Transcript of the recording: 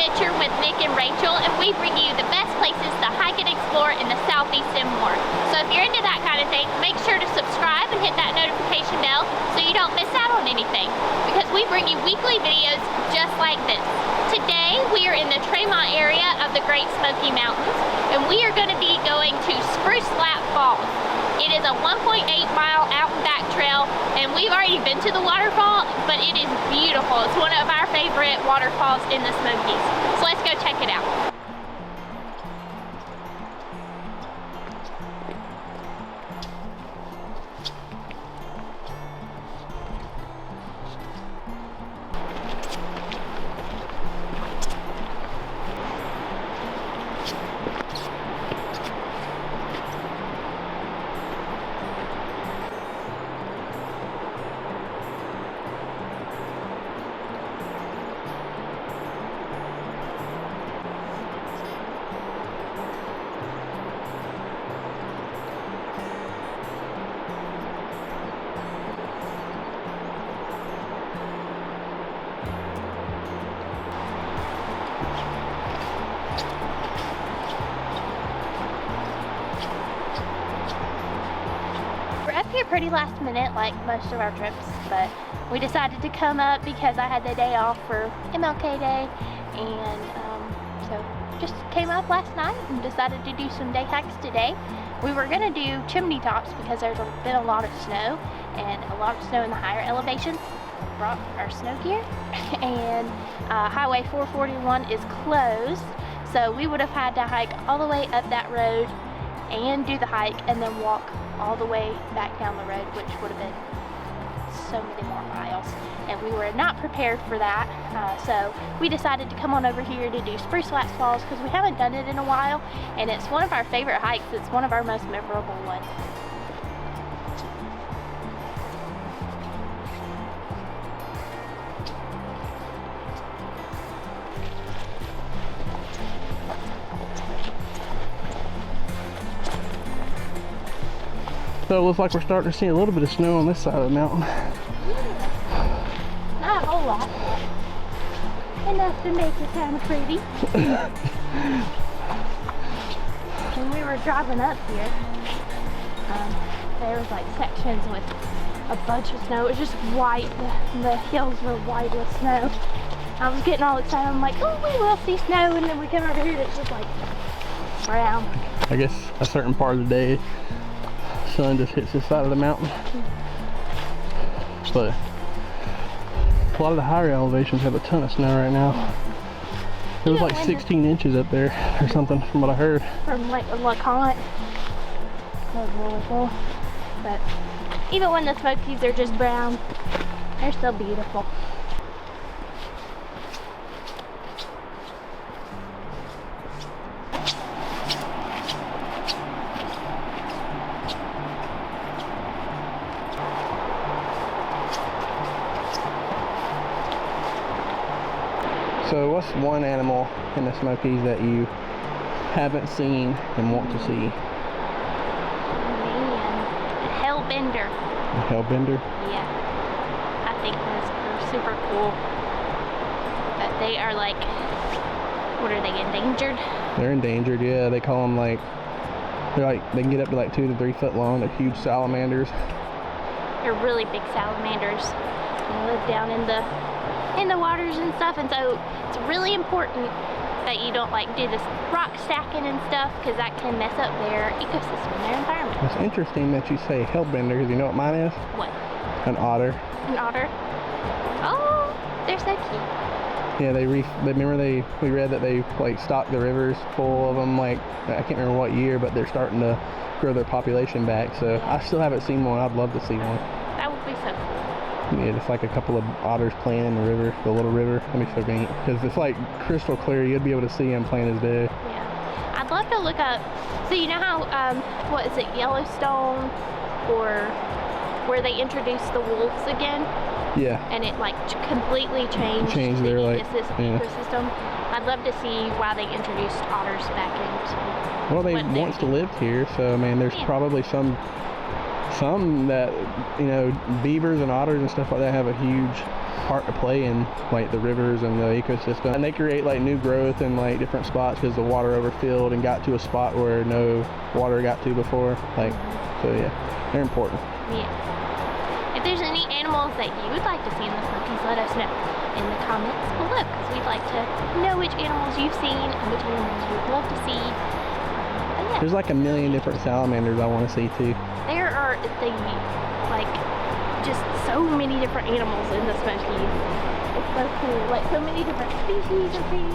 Adventure with Nick and Rachel, and we bring you the best places to hike and explore in the Southeast and more. So if you're into that kind of thing, make sure to subscribe and hit that notification bell so you don't miss out on anything, because we bring you weekly videos just like this. Today we are in the Tremont area of the Great Smoky Mountains, and we are going to be going to Spruce Flats Falls. It is a 1.8-mile out and back trail, and we've already been to the waterfall, but it is beautiful. It's one of our favorite waterfalls in the Smokies. So let's go check it out. Here pretty last minute, like most of our trips, but we decided to come up because I had the day off for MLK Day, and so just came up last night and decided to do some day hikes today. We were gonna do chimney tops because there's been a lot of snow, and a lot of snow in the higher elevations. Brought our snow gear, and Highway 441 is closed, so we would have had to hike all the way up that road and do the hike and then walk all the way back down the road, which would have been so many more miles, and we were not prepared for that. So we decided to come on over here to do Spruce Flats Falls because we haven't done it in a while, and it's one of our favorite hikes. It's one of our most memorable ones. So it looks like we're starting to see a little bit of snow on this side of the mountain. Not a whole lot. Enough to make it kind of pretty. When we were driving up here, there was like sections with a bunch of snow. It was just white. The hills were white with snow. I was getting all excited. I'm like, oh, we will see snow. And then we come over here and it's just like brown. I guess a certain part of the day, sun just hits this side of the mountain, but a lot of the higher elevations have a ton of snow right now. It was like 16 inches up there or something from what I heard. From like LeConte. That was really cool. But even when the Smokies are just brown, they're still beautiful. So what's one animal in the Smokies that you haven't seen and want to see? Man, hellbender. A hellbender? Yeah. I think those are super cool. But they are like, what are they, endangered? They're endangered, yeah. They call them like, they can get up to like 2 to 3 foot long. They're huge salamanders. They're really big salamanders. They live down in the waters and stuff, and so it's really important that you don't like do this rock stacking and stuff, because that can mess up their ecosystem, their environment. It's interesting that you say hellbender, because you know what mine is? What? An otter. An otter? Oh, they're so cute. Yeah, we read that they like stocked the rivers full of them, like I can't remember what year, but they're starting to grow their population back. So I still haven't seen one. I'd love to see one. That would be so cool. Yeah, it's like a couple of otters playing in the river, the little river. That'd be so neat, because it's like crystal clear. You'd be able to see them plain as day. Yeah, I'd love to look up. So you know how what is it, Yellowstone, or where they introduced the wolves again? Yeah. And it like completely changed their ecosystem. I'd love to see why they introduced otters back into. Well, they once lived here, so I mean, there's probably some that, you know, beavers and otters and stuff like that have a huge part to play in like the rivers and the ecosystem, and they create like new growth in like different spots because the water overfilled and got to a spot where no water got to before. Like, so yeah, they're important. Yeah. If there's any animals that you would like to see in the Smokies, let us know in the comments below, because we'd like to know which animals you've seen and which animals you'd love to see. But yeah. There's like a million different salamanders I want to see too. There are just so many different animals in the Smokies. It's so cool, like so many different species of things.